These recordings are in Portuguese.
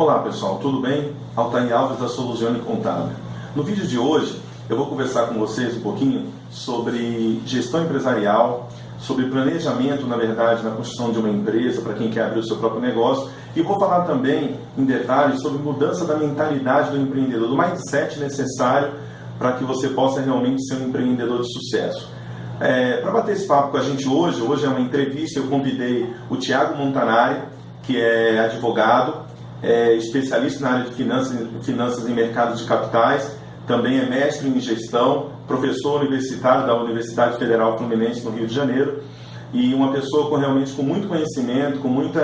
Olá pessoal, tudo bem? Altair Alves da Soluzione Contábil. No vídeo de hoje eu vou conversar com vocês um pouquinho sobre gestão empresarial, sobre planejamento, na verdade, na construção de uma empresa para quem quer abrir o seu próprio negócio, e vou falar também em detalhes sobre mudança da mentalidade do empreendedor, do mindset necessário para que você possa realmente ser um empreendedor de sucesso. Para bater esse papo com a gente hoje é uma entrevista, eu convidei o Thiago Montanari, que é advogado, especialista na área de finanças e mercado de capitais, também é mestre em gestão, professor universitário da Universidade Federal Fluminense no Rio de Janeiro, e uma pessoa realmente com muito conhecimento, com muito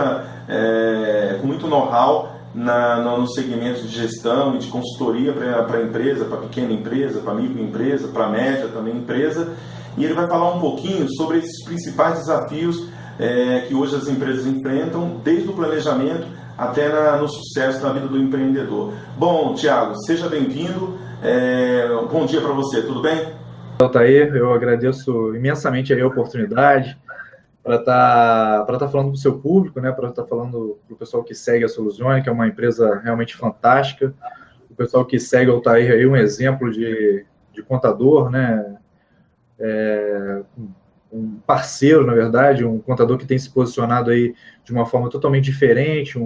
know-how no segmento de gestão e de consultoria para empresa, para pequena empresa, para microempresa, para média também empresa, e ele vai falar um pouquinho sobre esses principais desafios que hoje as empresas enfrentam, desde o planejamento até no sucesso na vida do empreendedor. Bom, Thiago, seja bem-vindo. Bom dia para você, tudo bem? Altair, eu agradeço imensamente a oportunidade para estar falando para o seu público, né, para estar falando para o pessoal que segue a Soluzione, que é uma empresa realmente fantástica. O pessoal que segue o Altair aí, um exemplo de contador, né, um parceiro, na verdade, um contador que tem se posicionado aí de uma forma totalmente diferente,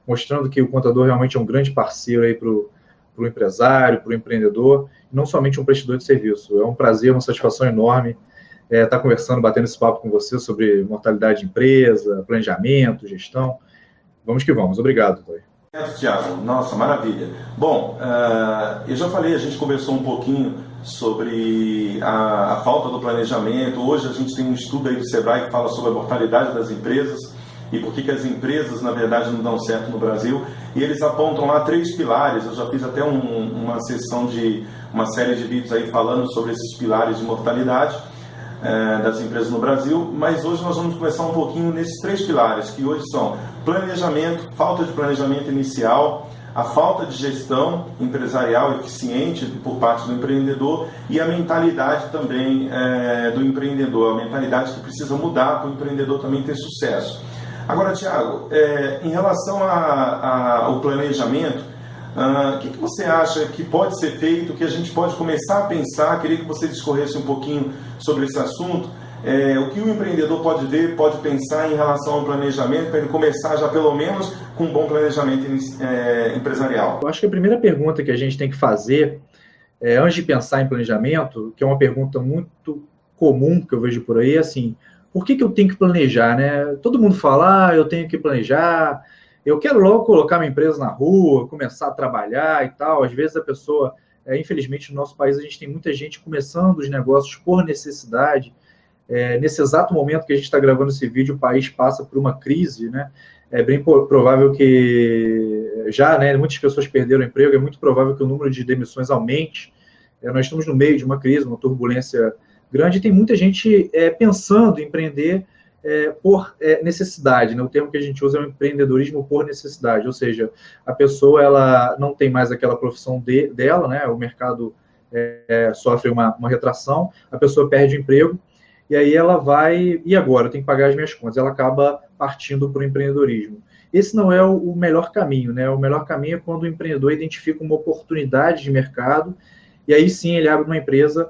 mostrando que o contador realmente é um grande parceiro aí para o empresário, para o empreendedor, e não somente um prestador de serviço. É um prazer, uma satisfação enorme estar conversando, batendo esse papo com você sobre mortalidade de empresa, planejamento, gestão. Vamos que vamos. Obrigado, Toy. Thiago, nossa, maravilha. Bom, eu já falei, a gente conversou um pouquinho sobre a falta do planejamento. Hoje a gente tem um estudo aí do Sebrae que fala sobre a mortalidade das empresas e por que as empresas, na verdade, não dão certo no Brasil. E eles apontam lá 3 pilares. Eu já fiz até uma sessão de uma série de vídeos aí falando sobre esses pilares de mortalidade das empresas no Brasil, mas hoje nós vamos conversar um pouquinho nesses 3 pilares, que hoje são planejamento, falta de planejamento inicial, a falta de gestão empresarial eficiente por parte do empreendedor e a mentalidade também do empreendedor, a mentalidade que precisa mudar para o empreendedor também ter sucesso. Agora, Thiago, em relação ao planejamento, o que você acha que pode ser feito, que a gente pode começar a pensar? Queria que você discorresse um pouquinho sobre esse assunto, o que o empreendedor pode ver, pode pensar em relação ao planejamento, para ele começar já pelo menos com um bom planejamento empresarial. Eu acho que a primeira pergunta que a gente tem que fazer, antes de pensar em planejamento, que é uma pergunta muito comum que eu vejo por aí, é assim: por que eu tenho que planejar, né? Todo mundo fala, eu tenho que planejar, eu quero logo colocar minha empresa na rua, começar a trabalhar e tal. Às vezes a pessoa, infelizmente no nosso país, a gente tem muita gente começando os negócios por necessidade. Nesse exato momento que a gente está gravando esse vídeo, o país passa por uma crise, né? É bem provável que né, muitas pessoas perderam o emprego, é muito provável que o número de demissões aumente. Nós estamos no meio de uma crise, uma turbulência grande, e tem muita gente pensando em empreender por necessidade, né? O termo que a gente usa é o empreendedorismo por necessidade, ou seja, a pessoa ela não tem mais aquela profissão dela, né? O mercado sofre uma retração, a pessoa perde o emprego, e aí ela vai, e agora? Eu tenho que pagar as minhas contas, ela acaba partindo para o empreendedorismo. Esse não é o melhor caminho, né? O melhor caminho é quando o empreendedor identifica uma oportunidade de mercado, e aí sim ele abre uma empresa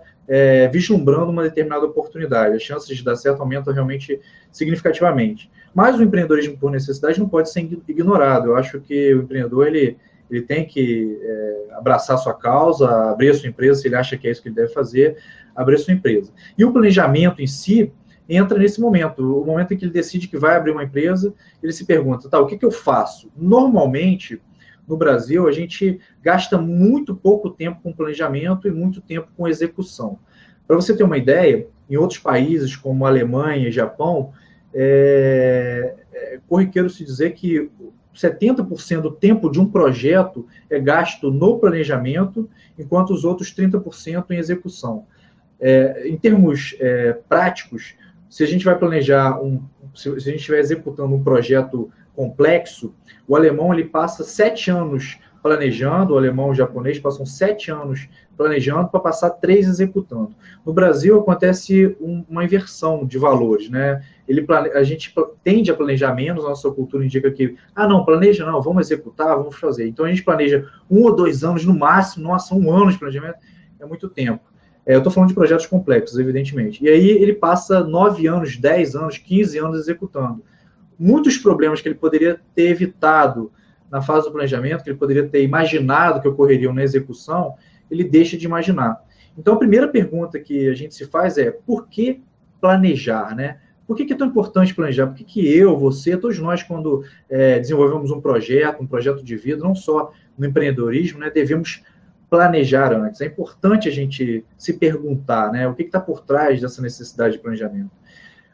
vislumbrando uma determinada oportunidade. As chances de dar certo aumentam realmente significativamente. Mas o empreendedorismo por necessidade não pode ser ignorado. Eu acho que o empreendedor ele tem que abraçar a sua causa, abrir a sua empresa, se ele acha que é isso que ele deve fazer, abrir a sua empresa. E o planejamento em si entra nesse momento, o momento em que ele decide que vai abrir uma empresa, ele se pergunta, o que eu faço? Normalmente, no Brasil, a gente gasta muito pouco tempo com planejamento e muito tempo com execução. Para você ter uma ideia, em outros países, como Alemanha e Japão, corriqueiro se dizer que 70% do tempo de um projeto é gasto no planejamento, enquanto os outros 30% em execução. Em termos práticos, se a gente vai planejar, se a gente estiver executando um projeto complexo, o alemão ele passa 7 anos planejando, o alemão e o japonês passam 7 anos planejando para passar 3 executando. No Brasil acontece uma inversão de valores, né? a gente tende a planejar menos, a nossa cultura indica que, não, planeja não, vamos executar, vamos fazer. Então a gente planeja 1 ou 2 anos no máximo, nossa, 1 ano de planejamento é muito tempo. Eu estou falando de projetos complexos, evidentemente. E aí ele passa 9 anos, 10 anos, 15 anos executando. Muitos problemas que ele poderia ter evitado na fase do planejamento, que ele poderia ter imaginado que ocorreriam na execução, ele deixa de imaginar. Então, a primeira pergunta que a gente se faz é, por que planejar, né? Por que é tão importante planejar? Por que eu, você, todos nós, quando desenvolvemos um projeto de vida, não só no empreendedorismo, né, devemos planejar antes. É importante a gente se perguntar, né, o que está por trás dessa necessidade de planejamento.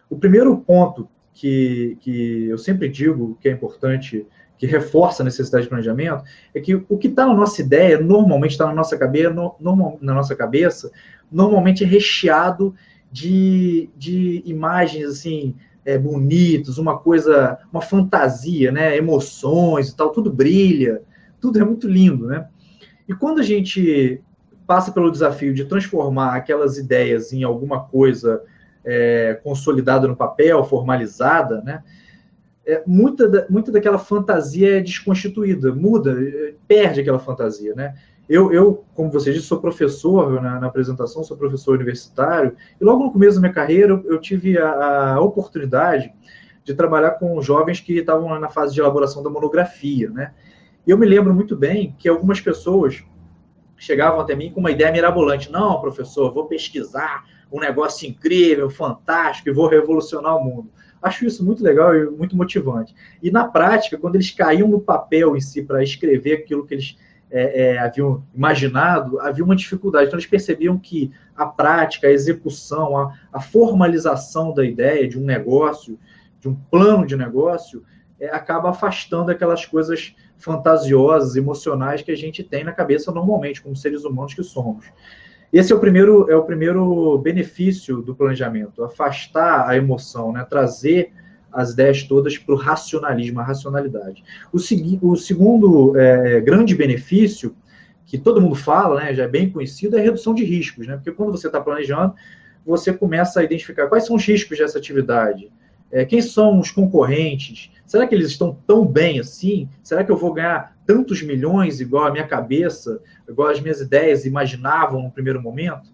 O primeiro ponto que eu sempre digo que é importante, que reforça a necessidade de planejamento, é que o que está na nossa ideia, normalmente está na nossa cabeça, normalmente é recheado de imagens assim, bonitas, uma fantasia, né, emoções e tal, tudo brilha, tudo é muito lindo, né? E quando a gente passa pelo desafio de transformar aquelas ideias em alguma coisa consolidada no papel, formalizada, né? Muita daquela fantasia é desconstituída, muda, perde aquela fantasia, né? Eu, como você disse, sou professor na apresentação, sou professor universitário, e logo no começo da minha carreira eu tive a oportunidade de trabalhar com jovens que estavam na fase de elaboração da monografia, né? E eu me lembro muito bem que algumas pessoas chegavam até mim com uma ideia mirabolante. Não, professor, vou pesquisar um negócio incrível, fantástico, e vou revolucionar o mundo. Acho isso muito legal e muito motivante. E na prática, quando eles caíam no papel em si para escrever aquilo que eles haviam imaginado, havia uma dificuldade. Então eles percebiam que a prática, a execução, a formalização da ideia de um negócio, de um plano de negócio, acaba afastando aquelas coisas fantasiosas, emocionais que a gente tem na cabeça normalmente, como seres humanos que somos. Esse é o primeiro benefício do planejamento, afastar a emoção, né? Trazer as ideias todas para o racionalismo, a racionalidade. O segundo grande benefício, que todo mundo fala, né, já é bem conhecido, é a redução de riscos, né? Porque quando você está planejando, você começa a identificar quais são os riscos dessa atividade, quem são os concorrentes, será que eles estão tão bem assim? Será que eu vou ganhar tantos milhões igual a minha cabeça, igual as minhas ideias imaginavam no primeiro momento?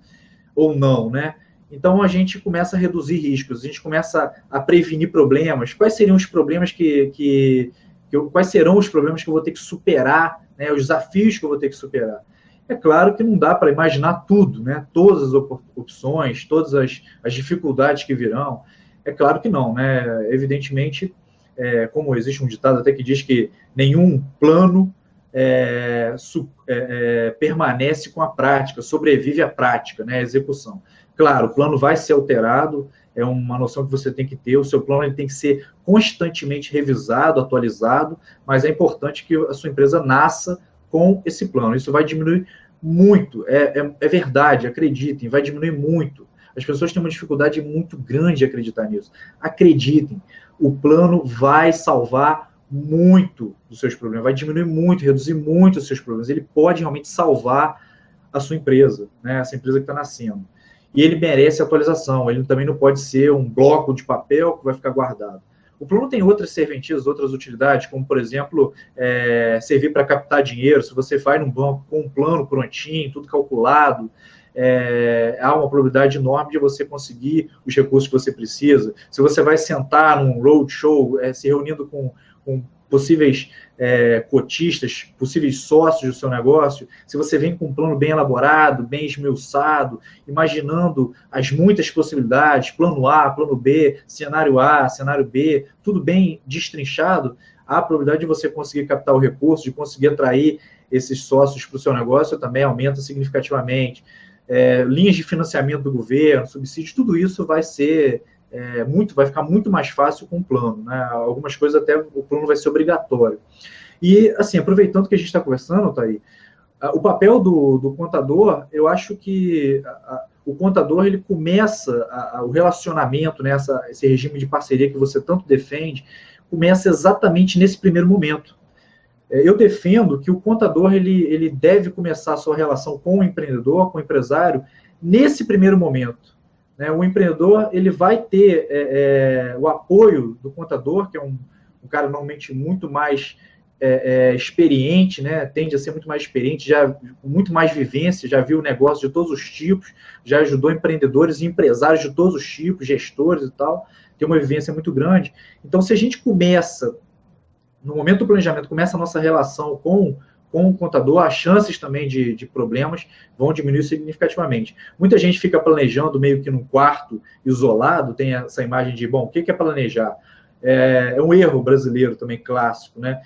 Ou não, né? Então, a gente começa a reduzir riscos, a gente começa a prevenir problemas. Quais seriam os problemas quais serão os problemas que eu vou ter que superar, né? Os desafios que eu vou ter que superar? É claro que não dá para imaginar tudo, né? Todas as opções, todas as dificuldades que virão. É claro que não, né? Evidentemente, como existe um ditado até que diz que nenhum plano permanece com a prática, sobrevive à prática, né? A execução. Claro, o plano vai ser alterado, é uma noção que você tem que ter, o seu plano ele tem que ser constantemente revisado, atualizado, mas é importante que a sua empresa nasça com esse plano. Isso vai diminuir muito, é verdade, acreditem, vai diminuir muito. As pessoas têm uma dificuldade muito grande de acreditar nisso. Acreditem, o plano vai salvar muito dos seus problemas, vai diminuir muito, reduzir muito os seus problemas. Ele pode realmente salvar a sua empresa, né? Essa empresa que está nascendo. E ele merece atualização, ele também não pode ser um bloco de papel que vai ficar guardado. O plano tem outras serventias, outras utilidades, como, por exemplo, servir para captar dinheiro. Se você vai num banco com um plano prontinho, tudo calculado, há uma probabilidade enorme de você conseguir os recursos que você precisa. Se você vai sentar num roadshow, se reunindo com possíveis cotistas, possíveis sócios do seu negócio, se você vem com um plano bem elaborado, bem esmiuçado, imaginando as muitas possibilidades, plano A, plano B, cenário B, tudo bem destrinchado, há a probabilidade de você conseguir captar o recurso, de conseguir atrair esses sócios para o seu negócio também aumenta significativamente. Linhas de financiamento do governo, subsídios, tudo isso vai ficar muito mais fácil com o plano, né? Algumas coisas até o plano vai ser obrigatório. E, assim, aproveitando que a gente está conversando, Thaí, o papel do contador, eu acho que o contador, ele começa o relacionamento, né, esse regime de parceria que você tanto defende, começa exatamente nesse primeiro momento. Eu defendo que o contador ele deve começar a sua relação com o empreendedor, com o empresário, nesse primeiro momento. né? O empreendedor ele vai ter o apoio do contador, que é um cara normalmente muito mais experiente, né? Tende a ser muito mais experiente, já com muito mais vivência, já viu negócios de todos os tipos, já ajudou empreendedores e empresários de todos os tipos, gestores e tal, tem uma vivência muito grande. Então, se a gente começa, no momento do planejamento, começa a nossa relação com o contador, as chances também de problemas vão diminuir significativamente. Muita gente fica planejando meio que num quarto isolado, tem essa imagem de, bom, o que é planejar? É um erro brasileiro também clássico, né?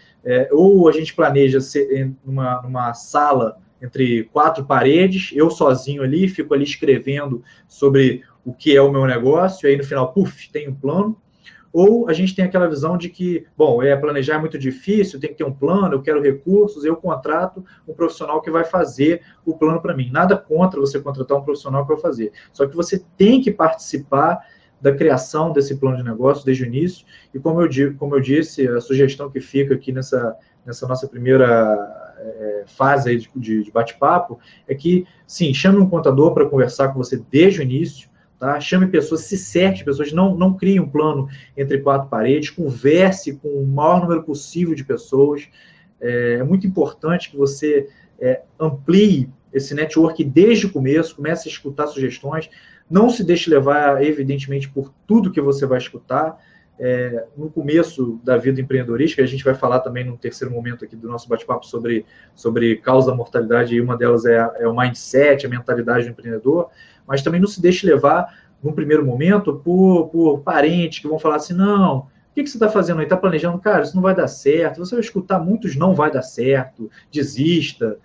Ou a gente planeja numa sala entre 4 paredes, eu sozinho ali, fico ali escrevendo sobre o que é o meu negócio, e aí no final, puf, tem um plano. Ou a gente tem aquela visão de que, bom, planejar é muito difícil, tem que ter um plano, eu quero recursos, eu contrato um profissional que vai fazer o plano para mim. Nada contra você contratar um profissional que vai fazer. Só que você tem que participar da criação desse plano de negócio desde o início, e como eu disse, a sugestão que fica aqui nessa nossa primeira fase aí de bate-papo é que, sim, chame um contador para conversar com você desde o início, tá? Chame pessoas, se certe pessoas, não crie um plano entre 4 paredes, converse com o maior número possível de pessoas. É muito importante que você amplie esse network desde o começo, comece a escutar sugestões, não se deixe levar, evidentemente, por tudo que você vai escutar. No começo da vida empreendedorística, a gente vai falar também no terceiro momento aqui do nosso bate-papo sobre causa da mortalidade, e uma delas é o mindset, a mentalidade do empreendedor, mas também não se deixe levar, num primeiro momento, por parentes que vão falar assim, não, o que você está fazendo aí? Está planejando? Cara, isso não vai dar certo. Você vai escutar muitos não vai dar certo, desista,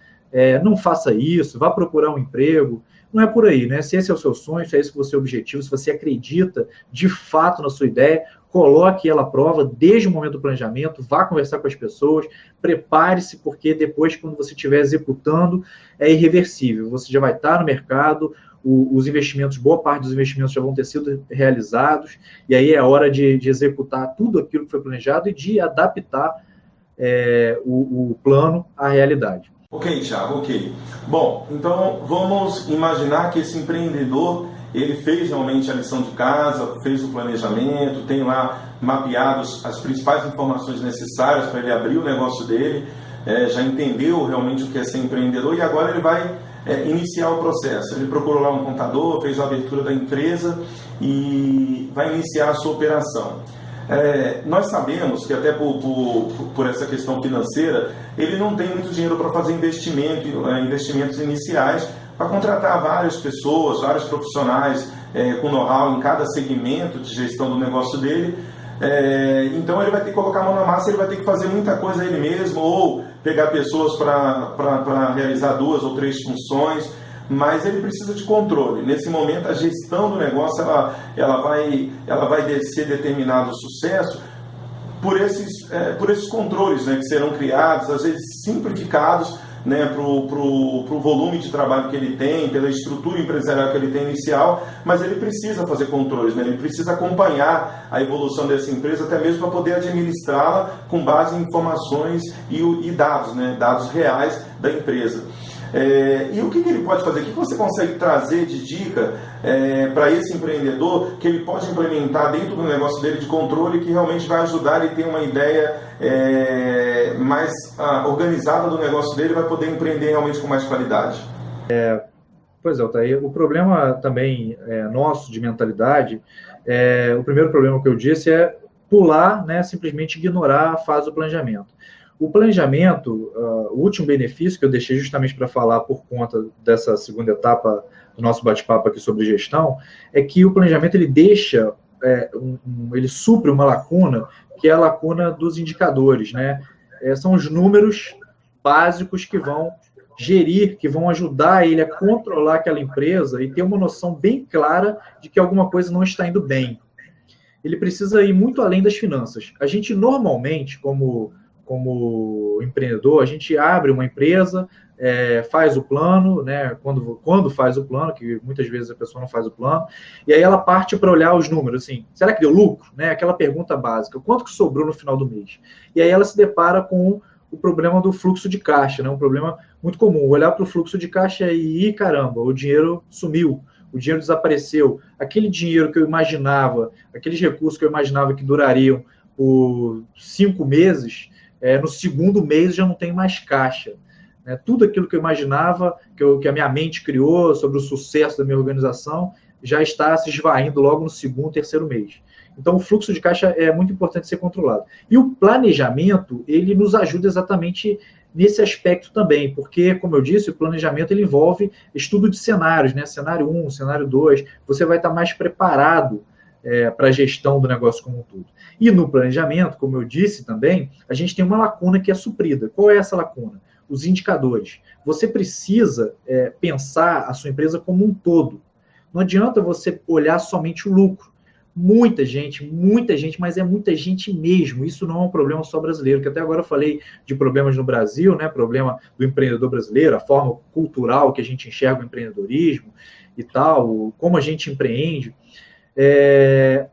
não faça isso, vá procurar um emprego. Não é por aí, né? Se esse é o seu sonho, se é esse que você é o objetivo, se você acredita de fato na sua ideia, coloque ela à prova desde o momento do planejamento, vá conversar com as pessoas, prepare-se, porque depois, quando você estiver executando, é irreversível. Você já vai estar no mercado, os investimentos, boa parte dos investimentos já vão ter sido realizados, e aí é hora de executar tudo aquilo que foi planejado e de adaptar o plano à realidade. Ok, Thiago, ok. Bom, então vamos imaginar que esse empreendedor, ele fez realmente a lição de casa, fez o planejamento, tem lá mapeados as principais informações necessárias para ele abrir o negócio dele, já entendeu realmente o que é ser empreendedor e agora ele vai iniciar o processo. Ele procurou lá um contador, fez a abertura da empresa e vai iniciar a sua operação. Nós sabemos que até por essa questão financeira, ele não tem muito dinheiro para fazer investimentos iniciais, para contratar várias pessoas, vários profissionais com know-how em cada segmento de gestão do negócio dele. Então ele vai ter que colocar a mão na massa, ele vai ter que fazer muita coisa ele mesmo, ou pegar pessoas para realizar 2 ou 3 funções, mas ele precisa de controle. Nesse momento, a gestão do negócio ela vai ser determinado o sucesso por esses controles, né, que serão criados, às vezes simplificados, né, para o volume de trabalho que ele tem, pela estrutura empresarial que ele tem inicial, mas ele precisa fazer controles, né, ele precisa acompanhar a evolução dessa empresa, até mesmo para poder administrá-la com base em informações e dados, né, dados reais da empresa. E o que ele pode fazer? O que você consegue trazer de dica para esse empreendedor que ele pode implementar dentro do negócio dele de controle, que realmente vai ajudar ele a ter uma ideia mais organizada do negócio dele, vai poder empreender realmente com mais qualidade? Pois é, Altair, o problema também nosso de mentalidade, o primeiro problema que eu disse é pular, né, simplesmente ignorar a fase do planejamento. O planejamento, o último benefício que eu deixei justamente para falar por conta dessa segunda etapa do nosso bate-papo aqui sobre gestão, é que o planejamento ele deixa, ele supre uma lacuna, que é a lacuna dos indicadores, né? São os números básicos que vão gerir, que vão ajudar ele a controlar aquela empresa e ter uma noção bem clara de que alguma coisa não está indo bem. Ele precisa ir muito além das finanças. A gente normalmente, como empreendedor, a gente abre uma empresa, faz o plano, né? Quando faz o plano, que muitas vezes a pessoa não faz o plano, e aí ela parte para olhar os números, assim, será que deu lucro? Né? Aquela pergunta básica, quanto que sobrou no final do mês? E aí ela se depara com o problema do fluxo de caixa, né? Um problema muito comum, olhar para o fluxo de caixa e, caramba, o dinheiro sumiu, o dinheiro desapareceu, aquele dinheiro que eu imaginava, aqueles recursos que eu imaginava que durariam por 5 meses, no segundo mês já não tem mais caixa. Né? Tudo aquilo que eu imaginava, que a minha mente criou sobre o sucesso da minha organização, já está se esvaindo logo no segundo, terceiro mês. Então, o fluxo de caixa é muito importante ser controlado. E o planejamento, ele nos ajuda exatamente nesse aspecto também, porque, como eu disse, o planejamento ele envolve estudo de cenários, né? Cenário 1, cenário 2, você vai estar mais preparado para a gestão do negócio como um todo. E no planejamento, como eu disse também, a gente tem uma lacuna que é suprida. Qual é essa lacuna? Os indicadores. Você precisa pensar a sua empresa como um todo. Não adianta você olhar somente o lucro. Muita gente, mas é muita gente mesmo. Isso não é um problema só brasileiro, que até agora eu falei de problemas no Brasil, né? Problema do empreendedor brasileiro, a forma cultural que a gente enxerga o empreendedorismo e tal, como a gente empreende.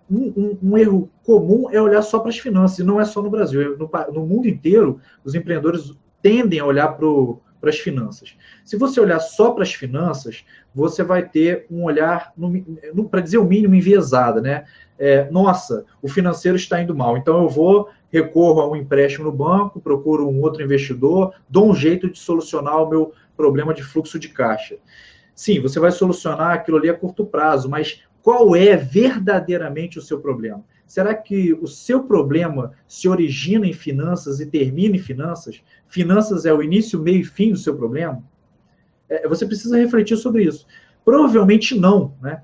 Um erro comum é olhar só para as finanças, e não é só no Brasil. No mundo inteiro, os empreendedores tendem a olhar para as finanças. Se você olhar só para as finanças, você vai ter um olhar, para dizer o mínimo, enviesado, né? Nossa, o financeiro está indo mal, então eu recorro a um empréstimo no banco, procuro um outro investidor, dou um jeito de solucionar o meu problema de fluxo de caixa. Sim, você vai solucionar aquilo ali a curto prazo, mas qual é verdadeiramente o seu problema? Será que o seu problema se origina em finanças e termina em finanças? Finanças é o início, meio e fim do seu problema? Você precisa refletir sobre isso. Provavelmente não, né?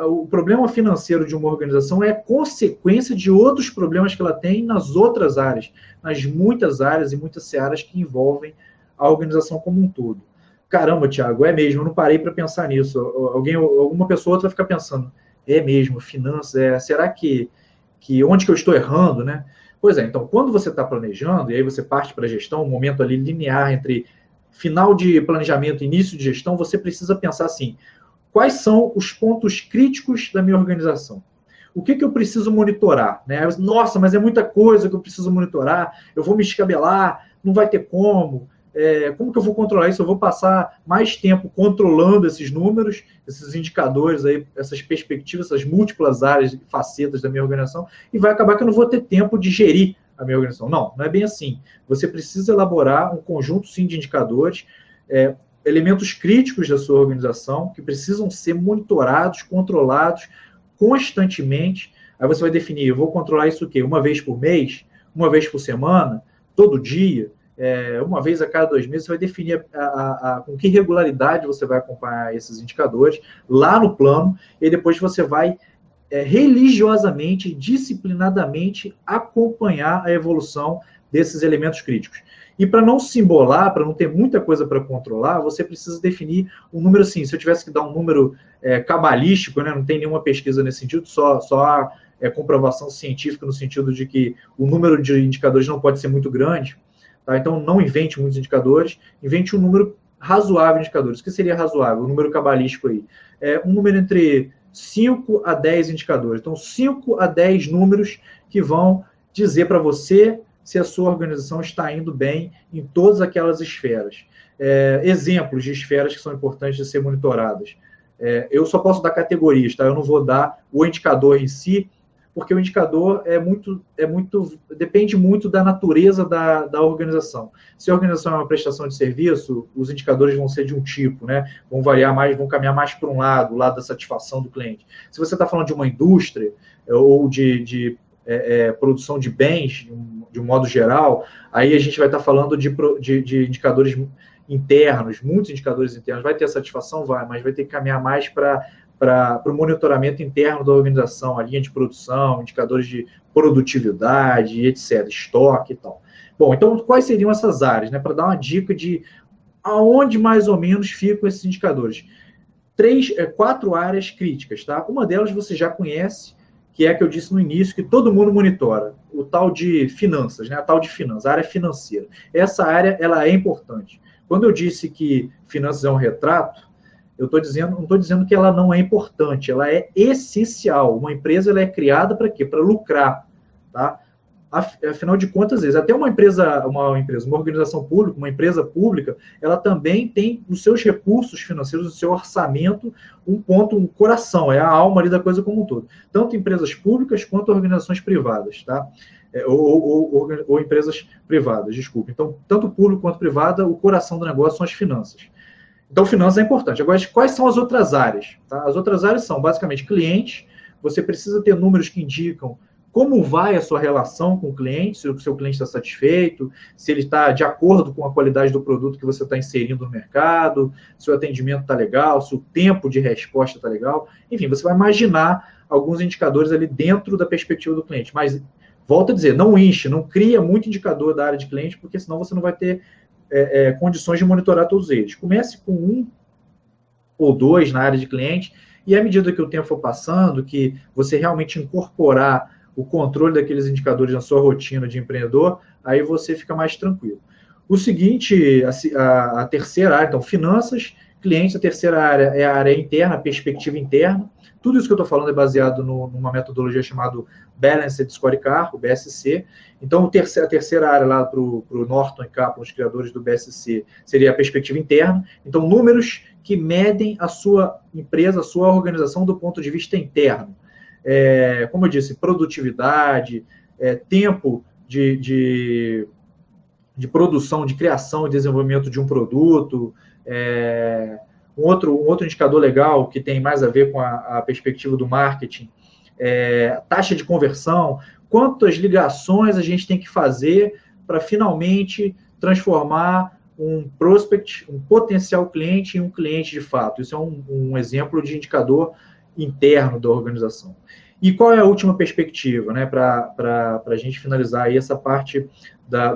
O problema financeiro de uma organização é consequência de outros problemas que ela tem nas outras áreas, nas muitas áreas e muitas searas que envolvem a organização como um todo. Caramba, Thiago, é mesmo, eu não parei para pensar nisso. Alguma pessoa ou outra vai ficar pensando, é mesmo, finanças, será que onde que eu estou errando, né? Pois é, então, quando você está planejando, e aí você parte para a gestão, um momento ali linear entre final de planejamento e início de gestão, você precisa pensar assim, quais são os pontos críticos da minha organização? O que eu preciso monitorar? Né? Nossa, mas é muita coisa que eu preciso monitorar, eu vou me escabelar, não vai ter como. Como que eu vou controlar isso? Eu vou passar mais tempo controlando esses números, esses indicadores, aí, essas perspectivas, essas múltiplas áreas e facetas da minha organização, e vai acabar que eu não vou ter tempo de gerir a minha organização. Não é bem assim. Você precisa elaborar um conjunto, sim, de indicadores, elementos críticos da sua organização, que precisam ser monitorados, controlados constantemente. Aí você vai definir, eu vou controlar isso o quê? Uma vez por mês? Uma vez por semana? Todo dia? Uma vez a cada 2 meses, você vai definir com que regularidade você vai acompanhar esses indicadores lá no plano, e depois você vai religiosamente, disciplinadamente acompanhar a evolução desses elementos críticos. E para não se embolar, para não ter muita coisa para controlar, você precisa definir um número assim. Se eu tivesse que dar um número cabalístico, né, não tem nenhuma pesquisa nesse sentido, só há comprovação científica no sentido de que o número de indicadores não pode ser muito grande. Tá? Então, não invente muitos indicadores, invente um número razoável de indicadores. O que seria razoável? Um número cabalístico aí. Um número entre 5 a 10 indicadores. Então, 5 a 10 números que vão dizer para você se a sua organização está indo bem em todas aquelas esferas. Exemplos de esferas que são importantes de ser monitoradas. Eu só posso dar categorias, tá? Eu não vou dar o indicador em si, porque o indicador depende muito da natureza da organização. Se a organização é uma prestação de serviço, os indicadores vão ser de um tipo, né? Vão variar mais, vão caminhar mais para um lado, o lado da satisfação do cliente. Se você está falando de uma indústria ou de produção de bens, de um modo geral, aí a gente vai estar falando de indicadores internos, muitos indicadores internos. Vai ter satisfação? Vai, mas vai ter que caminhar mais para o monitoramento interno da organização, a linha de produção, indicadores de produtividade, etc., estoque e tal. Bom, então, quais seriam essas áreas, né? Para dar uma dica de aonde mais ou menos ficam esses indicadores. 4 áreas críticas, tá? Uma delas você já conhece, que é a que eu disse no início, que todo mundo monitora, o tal de finanças, né? A tal de finanças, a área financeira. Essa área, ela é importante. Quando eu disse que finanças é um retrato, não estou dizendo que ela não é importante, ela é essencial. Uma empresa ela é criada para quê? Para lucrar. Tá? Afinal de contas, até uma organização pública, uma empresa pública, ela também tem nos seus recursos financeiros, no seu orçamento, um ponto, um coração, é a alma ali da coisa como um todo. Tanto empresas públicas quanto organizações privadas, tá? Ou empresas privadas, desculpa. Então, tanto público quanto privada, o coração do negócio são as finanças. Então, finanças é importante. Agora, quais são as outras áreas? Tá? As outras áreas são, basicamente, clientes. Você precisa ter números que indicam como vai a sua relação com o cliente, se o seu cliente está satisfeito, se ele está de acordo com a qualidade do produto que você está inserindo no mercado, se o atendimento está legal, se o tempo de resposta está legal. Enfim, você vai imaginar alguns indicadores ali dentro da perspectiva do cliente. Mas, volto a dizer, não enche, não cria muito indicador da área de cliente, porque senão você não vai ter condições de monitorar todos eles. Comece com 1 ou 2 na área de cliente, e à medida que o tempo for passando, que você realmente incorporar o controle daqueles indicadores na sua rotina de empreendedor, aí você fica mais tranquilo. O seguinte, a terceira área, então, finanças, clientes, a terceira área é a área interna, a perspectiva interna. Tudo isso que eu estou falando é baseado numa metodologia chamada Balanced Scorecard, o BSC. Então, a terceira área lá para o Norton e Kaplan, os criadores do BSC, seria a perspectiva interna. Então, números que medem a sua empresa, a sua organização do ponto de vista interno. Como eu disse, produtividade, tempo de produção, de criação e desenvolvimento de um produto. Um outro indicador legal que tem mais a ver com a perspectiva do marketing, taxa de conversão, quantas ligações a gente tem que fazer para finalmente transformar um prospect, um potencial cliente, em um cliente de fato. Isso é um exemplo de indicador interno da organização. E qual é a última perspectiva, né, para a gente finalizar aí essa parte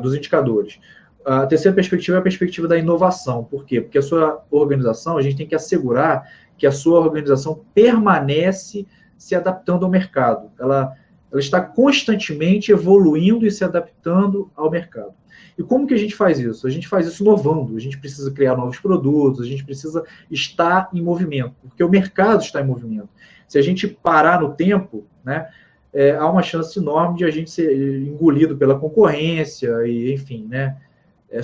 dos indicadores? A terceira perspectiva é a perspectiva da inovação. Por quê? Porque a sua organização, a gente tem que assegurar que a sua organização permanece se adaptando ao mercado. Ela está constantemente evoluindo e se adaptando ao mercado. E como que a gente faz isso? A gente faz isso inovando, a gente precisa criar novos produtos, a gente precisa estar em movimento, porque o mercado está em movimento. Se a gente parar no tempo, né, há uma chance enorme de a gente ser engolido pela concorrência e, enfim, né,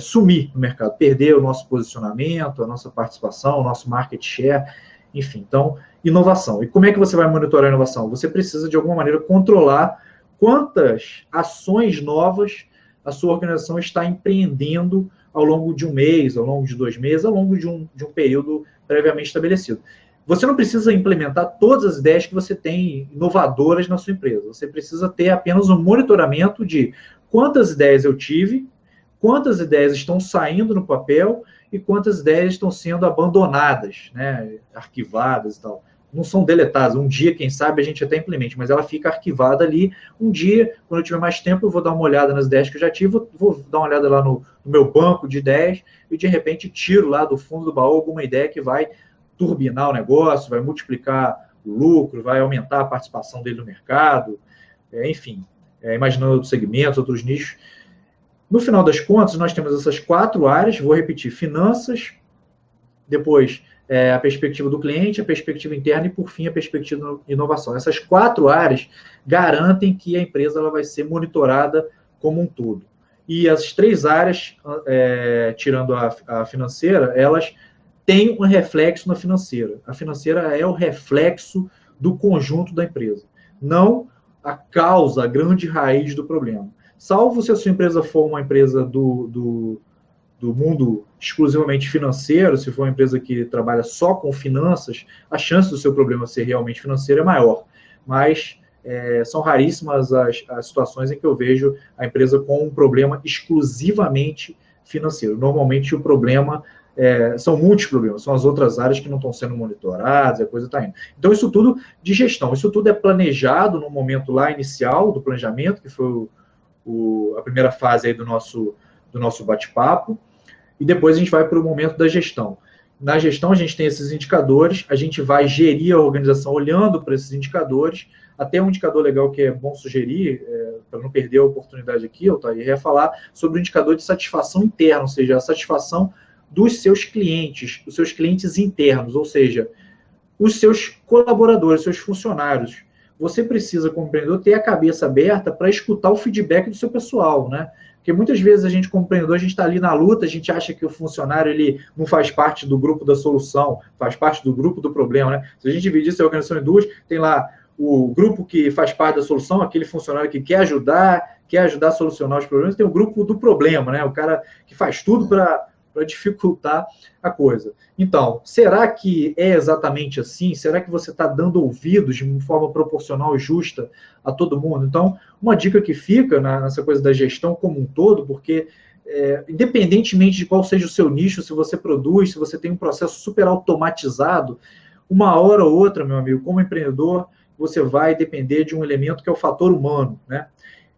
sumir no mercado, perder o nosso posicionamento, a nossa participação, o nosso market share, enfim. Então, inovação. E como é que você vai monitorar a inovação? Você precisa, de alguma maneira, controlar quantas ações novas a sua organização está empreendendo ao longo de um mês, ao longo de 2 meses, ao longo de um período previamente estabelecido. Você não precisa implementar todas as ideias que você tem inovadoras na sua empresa. Você precisa ter apenas um monitoramento de quantas ideias eu tive, quantas ideias estão saindo no papel e quantas ideias estão sendo abandonadas, né, arquivadas e tal. Não são deletadas. Um dia, quem sabe, a gente até implemente, mas ela fica arquivada ali. Um dia, quando eu tiver mais tempo, eu vou dar uma olhada nas ideias que eu já tive, vou dar uma olhada lá no meu banco de ideias e, de repente, tiro lá do fundo do baú alguma ideia que vai turbinar o negócio, vai multiplicar o lucro, vai aumentar a participação dele no mercado, enfim, imaginando outros segmentos, outros nichos. No final das contas, nós temos essas 4 áreas, vou repetir: finanças, depois a perspectiva do cliente, a perspectiva interna e, por fim, a perspectiva de inovação. Essas 4 áreas garantem que a empresa ela vai ser monitorada como um todo. E as 3 áreas, tirando a financeira, elas têm um reflexo na financeira. A financeira é o reflexo do conjunto da empresa, não a causa, a grande raiz do problema. Salvo se a sua empresa for uma empresa do mundo exclusivamente financeiro, se for uma empresa que trabalha só com finanças, a chance do seu problema ser realmente financeiro é maior. Mas são raríssimas as situações em que eu vejo a empresa com um problema exclusivamente financeiro. Normalmente o problema são muitos problemas, são as outras áreas que não estão sendo monitoradas, a coisa está indo. Então, isso tudo de gestão, isso tudo é planejado no momento lá inicial do planejamento, que foi a primeira fase aí do nosso bate-papo, e depois a gente vai para o momento da gestão. Na gestão, a gente tem esses indicadores, a gente vai gerir a organização olhando para esses indicadores. Até um indicador legal que é bom sugerir, para não perder a oportunidade aqui, Altair, é falar sobre o indicador de satisfação interna, ou seja, a satisfação dos seus clientes, os seus clientes internos, ou seja, os seus colaboradores, seus funcionários. você precisa, como empreendedor, ter a cabeça aberta para escutar o feedback do seu pessoal, né? Porque muitas vezes a gente, como empreendedor, a gente está ali na luta, a gente acha que o funcionário ele não faz parte do grupo da solução, faz parte do grupo do problema, né? Se a gente dividir essa organização em duas, tem lá o grupo que faz parte da solução, aquele funcionário que quer ajudar a solucionar os problemas, tem o grupo do problema, né? O cara que faz tudo para dificultar a coisa. Então, será que é exatamente assim? Será que você está dando ouvidos de uma forma proporcional e justa a todo mundo? Então, uma dica que fica nessa coisa da gestão como um todo, porque independentemente de qual seja o seu nicho, se você produz, se você tem um processo super automatizado, uma hora ou outra, meu amigo, como empreendedor, você vai depender de um elemento que é o fator humano, né?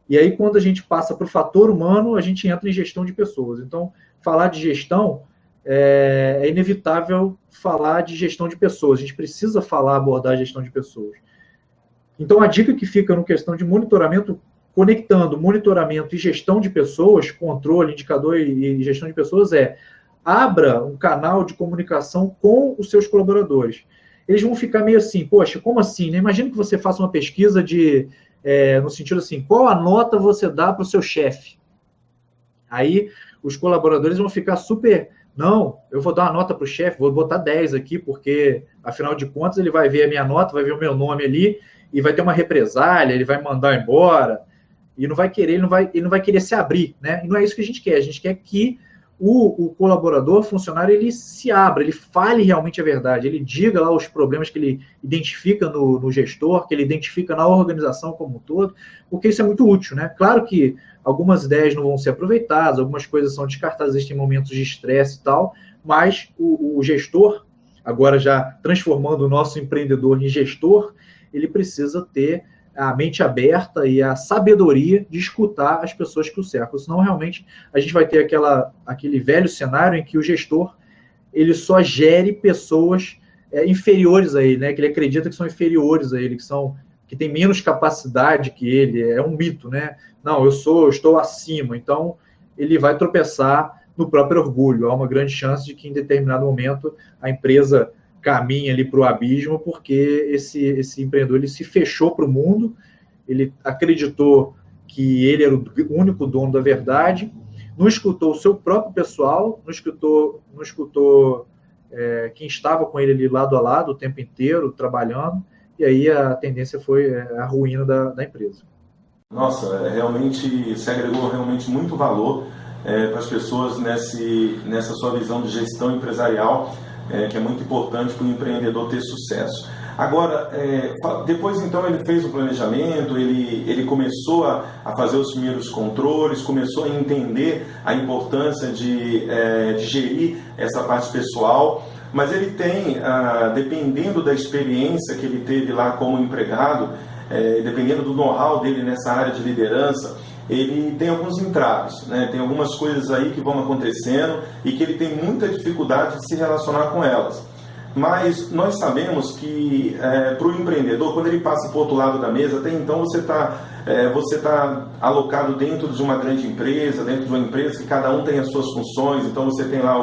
E aí, quando a gente passa para o fator humano, a gente entra em gestão de pessoas. Então, falar de gestão é inevitável falar de gestão de pessoas. A gente precisa abordar a gestão de pessoas. Então, a dica que fica no questão de monitoramento, conectando monitoramento e gestão de pessoas, controle, indicador e gestão de pessoas abra um canal de comunicação com os seus colaboradores. Eles vão ficar meio assim, poxa, como assim? Né? Imagina que você faça uma pesquisa no sentido assim, qual a nota você dá para o seu chefe? Aí os colaboradores vão ficar super, não, eu vou dar uma nota para o chefe, vou botar 10 aqui, porque afinal de contas ele vai ver a minha nota, vai ver o meu nome ali, e vai ter uma represália, ele vai mandar embora, e não vai querer, ele não vai querer se abrir, né? E não é isso que a gente quer que o colaborador, o funcionário, ele se abra, ele fale realmente a verdade, ele diga lá os problemas que ele identifica no gestor, que ele identifica na organização como um todo, porque isso é muito útil, né? Claro que algumas ideias não vão ser aproveitadas, algumas coisas são descartadas, existem momentos de estresse e tal, mas o gestor, agora já transformando o nosso empreendedor em gestor, ele precisa ter a mente aberta e a sabedoria de escutar as pessoas que o cercam. Senão, realmente, a gente vai ter aquele velho cenário em que o gestor ele só gere pessoas inferiores a ele, né? Que ele acredita que são inferiores a ele, que tem menos capacidade que ele. É um mito, né? Não, eu estou acima. Então, ele vai tropeçar no próprio orgulho. Há uma grande chance de que, em determinado momento, a empresa caminha ali para o abismo, porque esse empreendedor ele se fechou para o mundo, ele acreditou que ele era o único dono da verdade, não escutou o seu próprio pessoal, não escutou quem estava com ele ali lado a lado o tempo inteiro, trabalhando, e aí a tendência foi a ruína da empresa. Nossa, realmente se agregou realmente muito valor para as pessoas nessa sua visão de gestão empresarial, que é muito importante para o empreendedor ter sucesso. Agora, depois então ele fez o planejamento, ele começou a fazer os primeiros controles, começou a entender a importância de gerir essa parte pessoal, mas ele tem, dependendo da experiência que ele teve lá como empregado, dependendo do know-how dele nessa área de liderança, ele tem alguns entraves, né? Tem algumas coisas aí que vão acontecendo e que ele tem muita dificuldade de se relacionar com elas. Mas nós sabemos que para o empreendedor, quando ele passa para o outro lado da mesa, até então você tá alocado dentro de uma grande empresa, dentro de uma empresa que cada um tem as suas funções, então você tem lá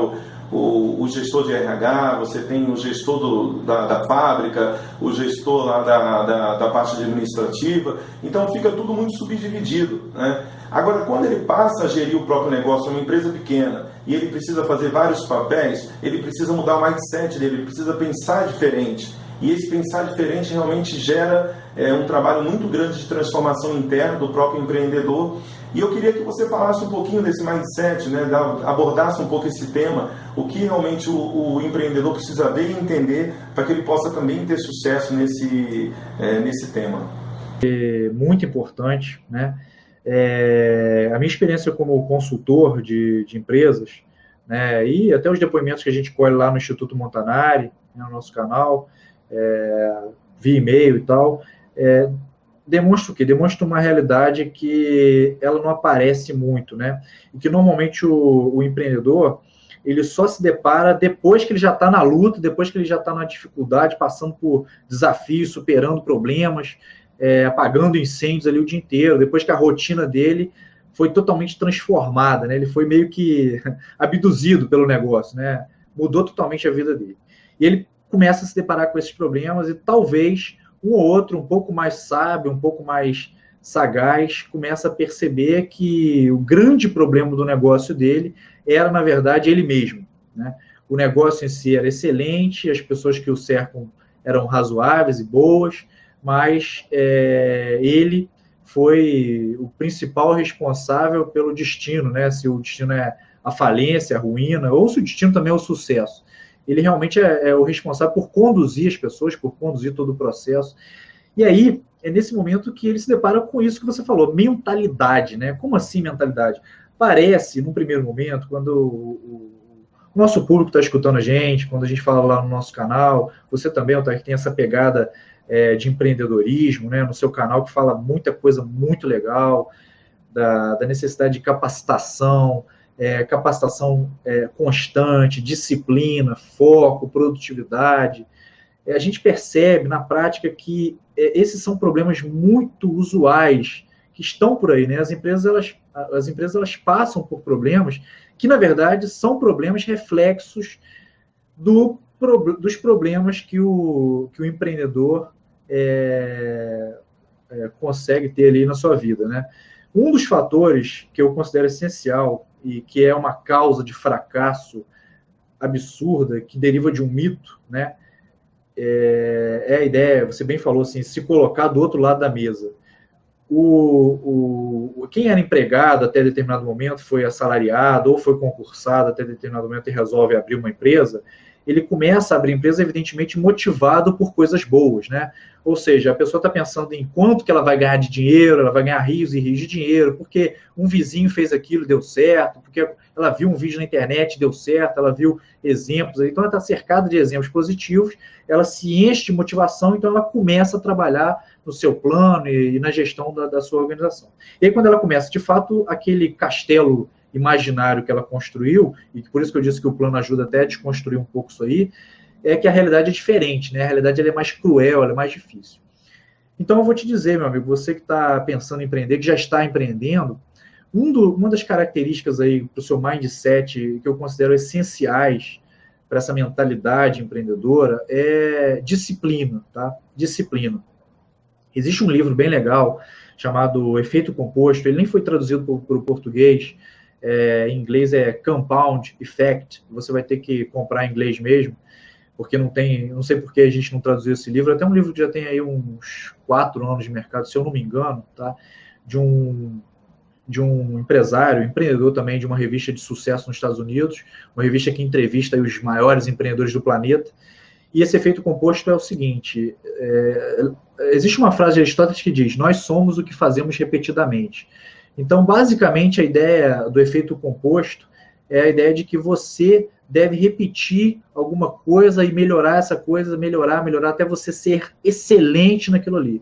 o gestor de RH, você tem o gestor da fábrica, o gestor lá da parte administrativa, então fica tudo muito subdividido, né? Agora, quando ele passa a gerir o próprio negócio, uma empresa pequena, e ele precisa fazer vários papéis, ele precisa mudar o mindset dele, ele precisa pensar diferente. E esse pensar diferente realmente gera um trabalho muito grande de transformação interna do próprio empreendedor. E eu queria que você falasse um pouquinho desse mindset, né, abordasse um pouco esse tema, o que realmente o empreendedor precisa ver e entender para que ele possa também ter sucesso nesse tema. Muito importante, né? A minha experiência como consultor de empresas, né, e até os depoimentos que a gente colhe lá no Instituto Montanari, né, no nosso canal, via e-mail e tal, demonstra o quê? Demonstra uma realidade que ela não aparece muito, né? E que normalmente o empreendedor ele só se depara depois que ele já está na luta, depois que ele já está na dificuldade, passando por desafios, superando problemas, apagando incêndios ali o dia inteiro, depois que a rotina dele foi totalmente transformada, né? Ele foi meio que abduzido pelo negócio, né? Mudou totalmente a vida dele. E ele começa a se deparar com esses problemas e talvez um ou outro um pouco mais sábio, um pouco mais sagaz, começa a perceber que o grande problema do negócio dele era, na verdade, ele mesmo, né? O negócio em si era excelente, as pessoas que o cercam eram razoáveis e boas, mas ele foi o principal responsável pelo destino, né? Se o destino é a falência, a ruína, ou se o destino também é o sucesso. Ele realmente é o responsável por conduzir as pessoas, por conduzir todo o processo. E aí, é nesse momento que ele se depara com isso que você falou, mentalidade, né? Como assim mentalidade? Parece, num primeiro momento, quando o nosso público está escutando a gente, quando a gente fala lá no nosso canal, você também, Otávio, que tem essa pegada de empreendedorismo, né, no seu canal, que fala muita coisa muito legal, da necessidade de capacitação, capacitação constante, disciplina, foco, produtividade. A gente percebe na prática que esses são problemas muito usuais que estão por aí, né? As empresas elas passam por problemas que, na verdade, são problemas reflexos dos problemas que o empreendedor consegue ter ali na sua vida, né? Um dos fatores que eu considero essencial e que é uma causa de fracasso absurda, que deriva de um mito, né? A ideia, você bem falou assim, se colocar do outro lado da mesa. Quem era empregado até determinado momento, foi assalariado ou foi concursado até determinado momento e resolve abrir uma empresa, ele começa a abrir empresa, evidentemente, motivado por coisas boas, né? Ou seja, a pessoa está pensando em quanto que ela vai ganhar de dinheiro, ela vai ganhar rios e rios de dinheiro, porque um vizinho fez aquilo, deu certo, porque ela viu um vídeo na internet, deu certo, ela viu exemplos, então ela está cercada de exemplos positivos, ela se enche de motivação, então ela começa a trabalhar no seu plano e na gestão da sua organização. E aí, quando ela começa, de fato, aquele castelo imaginário que ela construiu, e por isso que eu disse que o plano ajuda até a desconstruir um pouco isso aí, é que a realidade é diferente, né? A realidade ela é mais cruel, ela é mais difícil. Então, eu vou te dizer, meu amigo, você que está pensando em empreender, que já está empreendendo, uma das características aí para o seu mindset que eu considero essenciais para essa mentalidade empreendedora é disciplina, tá? Disciplina. Existe um livro bem legal chamado Efeito Composto, ele nem foi traduzido para o português, em inglês é Compound Effect, você vai ter que comprar em inglês mesmo, porque não sei por que a gente não traduziu esse livro, até um livro que já tem aí uns 4 anos de mercado, se eu não me engano, tá? De um empreendedor também de uma revista de sucesso nos Estados Unidos, uma revista que entrevista aí os maiores empreendedores do planeta. E esse efeito composto é o seguinte, existe uma frase de Aristóteles que diz, nós somos o que fazemos repetidamente. Então, basicamente, a ideia do efeito composto é a ideia de que você deve repetir alguma coisa e melhorar essa coisa, melhorar, até você ser excelente naquilo ali.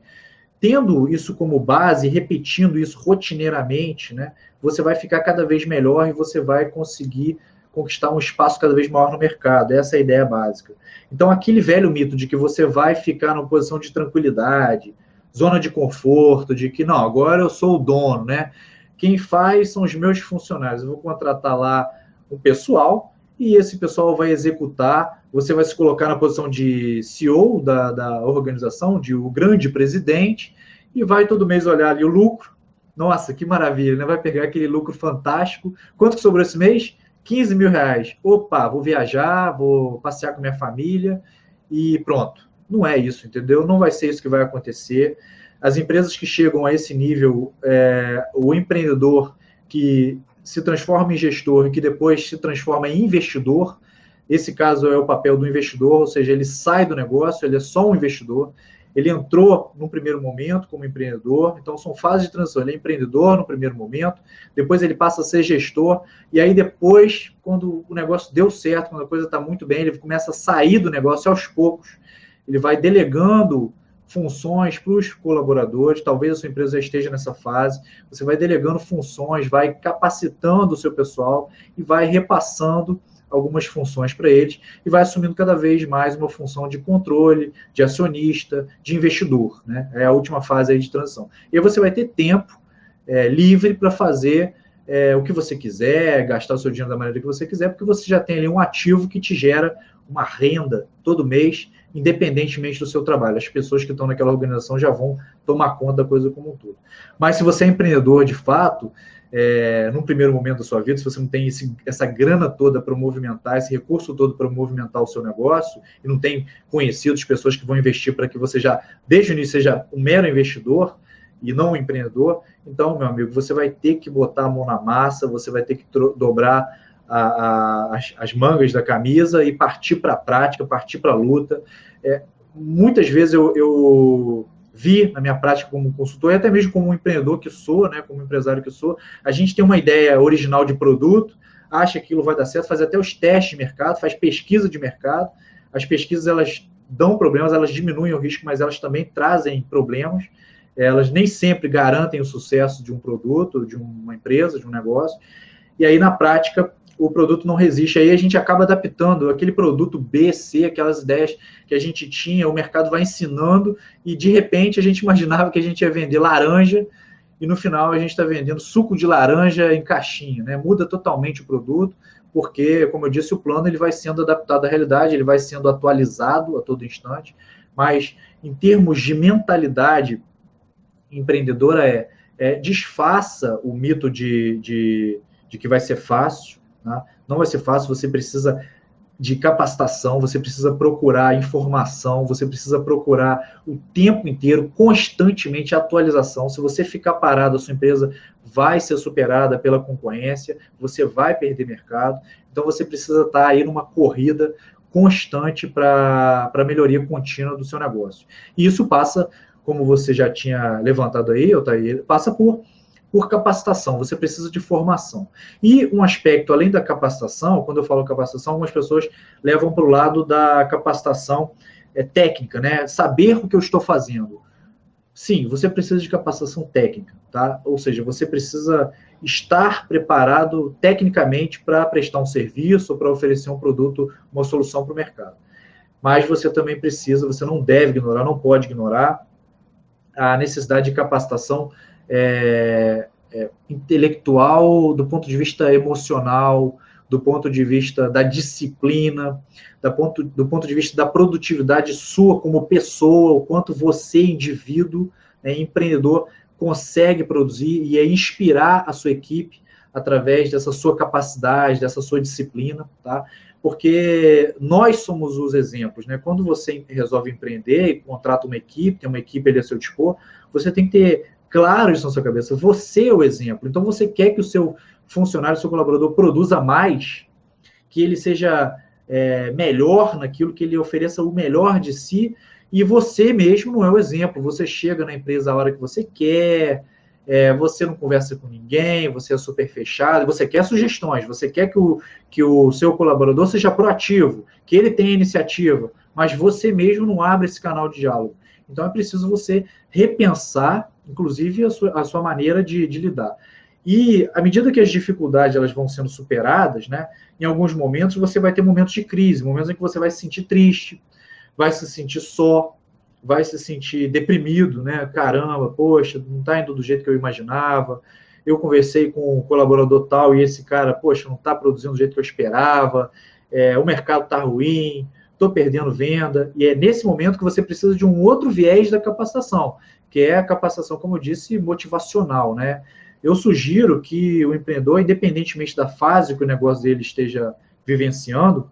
Tendo isso como base, repetindo isso rotineiramente, né, você vai ficar cada vez melhor e você vai conseguir conquistar um espaço cada vez maior no mercado. Essa é a ideia básica. Então, aquele velho mito de que você vai ficar numa posição de tranquilidade, zona de conforto, de que, não, agora eu sou o dono, né? Quem faz são os meus funcionários. Eu vou contratar lá um pessoal e esse pessoal vai executar, você vai se colocar na posição de CEO da organização, de o grande presidente, e vai todo mês olhar ali o lucro. Nossa, que maravilha, né? Vai pegar aquele lucro fantástico. Quanto que sobrou esse mês? 15 mil reais. Opa, vou viajar, vou passear com minha família e pronto. Não é isso, entendeu? Não vai ser isso que vai acontecer. As empresas que chegam a esse nível, o empreendedor que se transforma em gestor e que depois se transforma em investidor, esse caso é o papel do investidor, ou seja, ele sai do negócio, ele é só um investidor, ele entrou no primeiro momento como empreendedor, então são fases de transição, ele é empreendedor no primeiro momento, depois ele passa a ser gestor, e aí depois, quando o negócio deu certo, quando a coisa está muito bem, ele começa a sair do negócio aos poucos, ele vai delegando funções para os colaboradores, talvez a sua empresa já esteja nessa fase, você vai delegando funções, vai capacitando o seu pessoal e vai repassando algumas funções para eles e vai assumindo cada vez mais uma função de controle, de acionista, de investidor, né? É a última fase aí de transição. E aí você vai ter tempo livre para fazer o que você quiser, gastar o seu dinheiro da maneira que você quiser, porque você já tem ali um ativo que te gera uma renda todo mês independentemente do seu trabalho. As pessoas que estão naquela organização já vão tomar conta da coisa como um todo. Mas se você é empreendedor de fato, num primeiro momento da sua vida, se você não tem essa grana toda para movimentar, esse recurso todo para movimentar o seu negócio, e não tem conhecidos, pessoas que vão investir para que você já, desde o início, seja um mero investidor e não um empreendedor, então, meu amigo, você vai ter que botar a mão na massa, você vai ter que dobrar as mangas da camisa e partir para a prática, partir para a luta. Muitas vezes eu vi na minha prática como consultor, e até mesmo como empreendedor que sou, né, como empresário que sou, a gente tem uma ideia original de produto, acha que aquilo vai dar certo, faz até os testes de mercado, faz pesquisa de mercado. As pesquisas, elas dão problemas, elas diminuem o risco, mas elas também trazem problemas. Elas nem sempre garantem o sucesso de um produto, de uma empresa, de um negócio. E aí, na prática, o produto não resiste. Aí a gente acaba adaptando aquele produto B, C, aquelas ideias que a gente tinha, o mercado vai ensinando, e de repente a gente imaginava que a gente ia vender laranja, e no final a gente está vendendo suco de laranja em caixinha, né? Muda totalmente o produto, porque, como eu disse, o plano ele vai sendo adaptado à realidade, ele vai sendo atualizado a todo instante, mas em termos de mentalidade empreendedora, desfaça o mito de que vai ser fácil. Não vai ser fácil, você precisa de capacitação, você precisa procurar informação, você precisa procurar o tempo inteiro, constantemente, atualização. Se você ficar parado, a sua empresa vai ser superada pela concorrência, você vai perder mercado. Então, você precisa estar aí numa corrida constante para a melhoria contínua do seu negócio. E isso passa, como você já tinha levantado aí, Altair, passa por capacitação, você precisa de formação. E um aspecto, além da capacitação, quando eu falo capacitação, algumas pessoas levam para o lado da capacitação técnica, né? Saber o que eu estou fazendo. Sim, você precisa de capacitação técnica, tá? Ou seja, você precisa estar preparado tecnicamente para prestar um serviço ou para oferecer um produto, uma solução para o mercado. Mas você também precisa, você não deve ignorar, não pode ignorar a necessidade de capacitação intelectual, do ponto de vista emocional, do ponto de vista da disciplina, do ponto de vista da produtividade sua como pessoa, o quanto você, indivíduo, empreendedor, consegue produzir e inspirar a sua equipe através dessa sua capacidade, dessa sua disciplina, tá? Porque nós somos os exemplos, né? Quando você resolve empreender e contrata uma equipe, tem uma equipe ali a seu dispor, você tem que ter claro isso na sua cabeça. Você é o exemplo. Então, você quer que o seu funcionário, o seu colaborador produza mais, que ele seja melhor naquilo, que ele ofereça o melhor de si, e você mesmo não é o exemplo. Você chega na empresa a hora que você quer, você não conversa com ninguém, você é super fechado, você quer sugestões, você quer que o seu colaborador seja proativo, que ele tenha iniciativa, mas você mesmo não abre esse canal de diálogo. Então, é preciso você repensar, inclusive, a sua maneira de lidar. E, à medida que as dificuldades elas vão sendo superadas, né, em alguns momentos você vai ter momentos de crise, momentos em que você vai se sentir triste, vai se sentir só, vai se sentir deprimido, né? Caramba, poxa, não está indo do jeito que eu imaginava. Eu conversei com um colaborador tal e esse cara, poxa, não está produzindo do jeito que eu esperava, o mercado está ruim, estou perdendo venda. E é nesse momento que você precisa de um outro viés da capacitação, que é a capacitação, como eu disse, motivacional, né? Eu sugiro que o empreendedor, independentemente da fase que o negócio dele esteja vivenciando,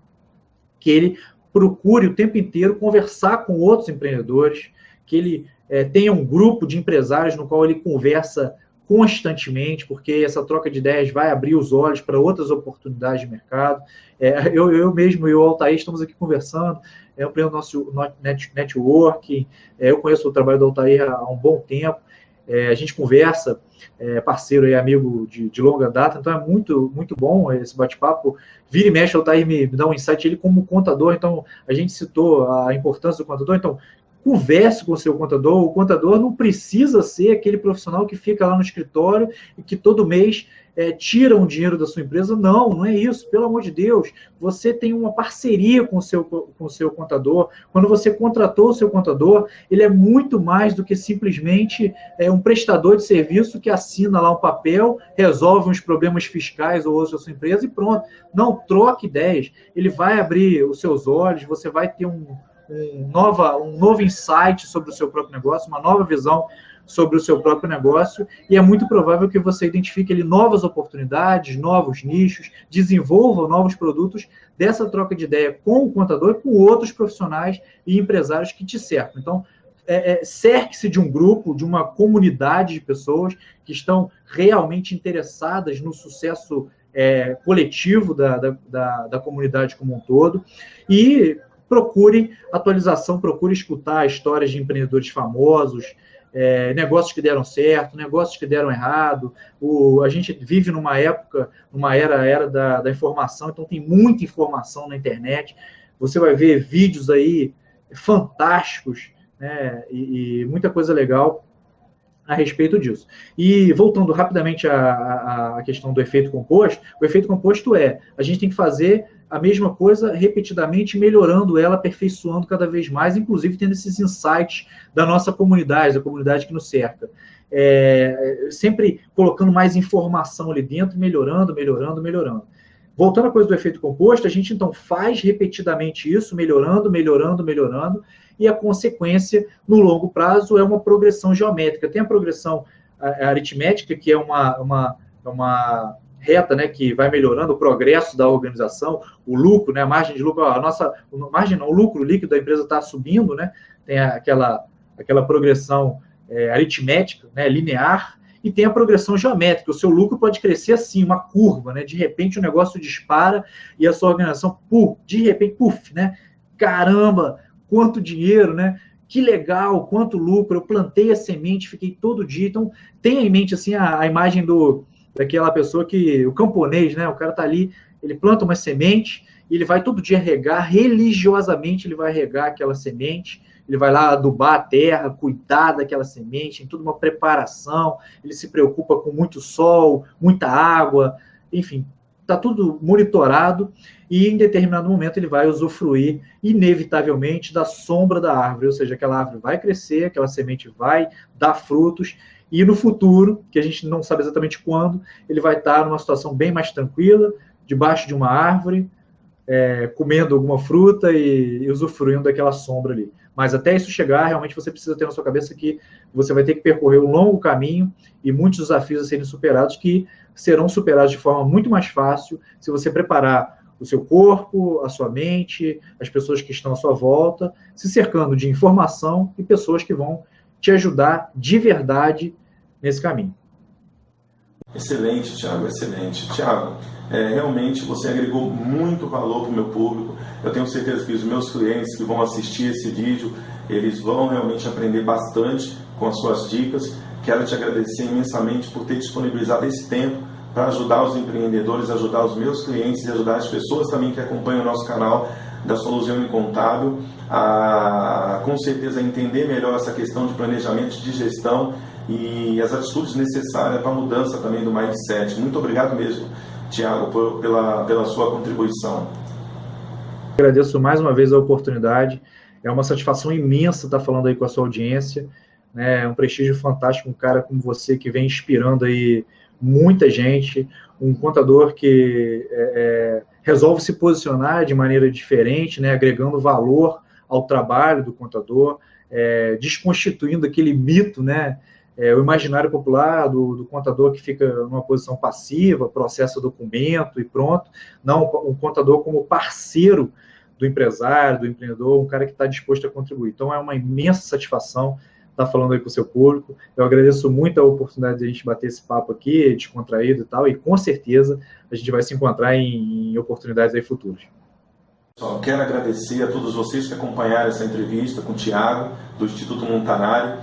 que ele procure o tempo inteiro conversar com outros empreendedores, que ele tenha um grupo de empresários no qual ele conversa constantemente, porque essa troca de ideias vai abrir os olhos para outras oportunidades de mercado. Eu mesmo e o Altair estamos aqui conversando, eu empreendo nosso networking, eu conheço o trabalho do Altair há um bom tempo, a gente conversa, parceiro e amigo de longa data, então é muito, muito bom esse bate-papo. Vira e mexe, o Altair me dá um insight, ele como contador, então a gente citou a importância do contador, então converse com o seu contador. O contador não precisa ser aquele profissional que fica lá no escritório e que todo mês tira um dinheiro da sua empresa. Não é isso, pelo amor de Deus. Você tem uma parceria com o seu contador. Quando você contratou o seu contador, ele é muito mais do que simplesmente um prestador de serviço que assina lá um papel, resolve uns problemas fiscais ou outros da sua empresa e pronto. Não, troque ideias. Ele vai abrir os seus olhos, você vai ter um um novo insight sobre o seu próprio negócio, uma nova visão sobre o seu próprio negócio, e é muito provável que você identifique ali novas oportunidades, novos nichos, desenvolva novos produtos dessa troca de ideia com o contador e com outros profissionais e empresários que te cercam. Então, cerque-se de um grupo, de uma comunidade de pessoas que estão realmente interessadas no sucesso coletivo da comunidade como um todo, e procure atualização, procure escutar histórias de empreendedores famosos, negócios que deram certo, negócios que deram errado. A gente vive numa época, numa era da informação, então tem muita informação na internet. Você vai ver vídeos aí fantásticos, né, e muita coisa legal a respeito disso. E voltando rapidamente à questão do efeito composto, o efeito composto a gente tem que fazer a mesma coisa repetidamente, melhorando ela, aperfeiçoando cada vez mais, inclusive tendo esses insights da nossa comunidade, da comunidade que nos cerca. Sempre colocando mais informação ali dentro, melhorando. Voltando à coisa do efeito composto, a gente então faz repetidamente isso, melhorando, e a consequência, no longo prazo, é uma progressão geométrica. Tem a progressão aritmética, que é uma reta, né, que vai melhorando o progresso da organização, o lucro, né, a margem de lucro, o lucro líquido da empresa está subindo, né, tem aquela progressão aritmética, né, linear, e tem a progressão geométrica. O seu lucro pode crescer assim, uma curva, né, de repente o negócio dispara e a sua organização, de repente, né, caramba, quanto dinheiro, né, que legal, quanto lucro, eu plantei a semente, fiquei todo dia. Então, tenha em mente assim a imagem daquela pessoa o camponês, né? O cara tá ali, ele planta uma semente, e ele vai todo dia regar, religiosamente ele vai regar aquela semente, ele vai lá adubar a terra, cuidar daquela semente, tem toda uma preparação, ele se preocupa com muito sol, muita água, enfim, está tudo monitorado, e em determinado momento ele vai usufruir, inevitavelmente, da sombra da árvore, ou seja, aquela árvore vai crescer, aquela semente vai dar frutos, e no futuro, que a gente não sabe exatamente quando, ele vai estar numa situação bem mais tranquila, debaixo de uma árvore, comendo alguma fruta e usufruindo daquela sombra ali. Mas até isso chegar, realmente você precisa ter na sua cabeça que você vai ter que percorrer um longo caminho e muitos desafios a serem superados, que serão superados de forma muito mais fácil se você preparar o seu corpo, a sua mente, as pessoas que estão à sua volta, se cercando de informação e pessoas que vão te ajudar de verdade nesse caminho. Excelente, Thiago, excelente. Thiago, realmente você agregou muito valor para o meu público. Eu tenho certeza que os meus clientes que vão assistir esse vídeo, eles vão realmente aprender bastante com as suas dicas. Quero te agradecer imensamente por ter disponibilizado esse tempo para ajudar os empreendedores, ajudar os meus clientes e ajudar as pessoas também que acompanham o nosso canal da Soluzione Contábil a, com certeza, entender melhor essa questão de planejamento, de gestão e as atitudes necessárias para a mudança também do mindset. Muito obrigado mesmo, Thiago, pela sua contribuição. Agradeço mais uma vez a oportunidade. É uma satisfação imensa estar falando aí com a sua audiência. É um prestígio fantástico, um cara como você que vem inspirando aí muita gente, um contador que resolve se posicionar de maneira diferente, né, agregando valor ao trabalho do contador, desconstituindo aquele mito, né, o imaginário popular do contador que fica numa posição passiva, processa o documento e pronto. Não, um contador como parceiro do empresário, do empreendedor, um cara que está disposto a contribuir. Então, é uma imensa satisfação estar falando aí com o seu público. Eu agradeço muito a oportunidade de a gente bater esse papo aqui, descontraído e tal, e com certeza a gente vai se encontrar em oportunidades aí futuras. Só quero agradecer a todos vocês que acompanharam essa entrevista com o Thiago, do Instituto Montanari.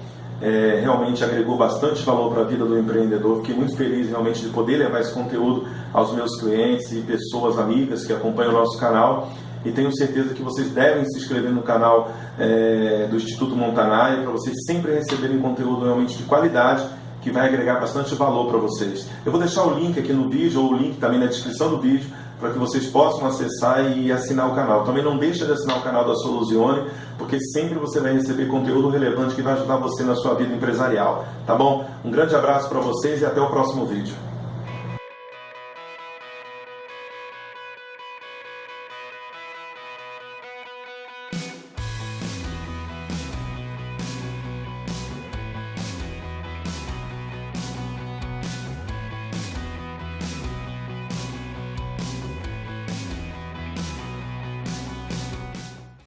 Realmente agregou bastante valor para a vida do empreendedor. Fiquei muito feliz realmente de poder levar esse conteúdo aos meus clientes e pessoas amigas que acompanham o nosso canal. E tenho certeza que vocês devem se inscrever no canal do Instituto Montanari para vocês sempre receberem conteúdo realmente de qualidade que vai agregar bastante valor para vocês. Eu vou deixar o link aqui no vídeo ou o link também na descrição do vídeo para que vocês possam acessar e assinar o canal. Também não deixa de assinar o canal da Soluzione, porque sempre você vai receber conteúdo relevante que vai ajudar você na sua vida empresarial. Tá bom? Um grande abraço para vocês e até o próximo vídeo.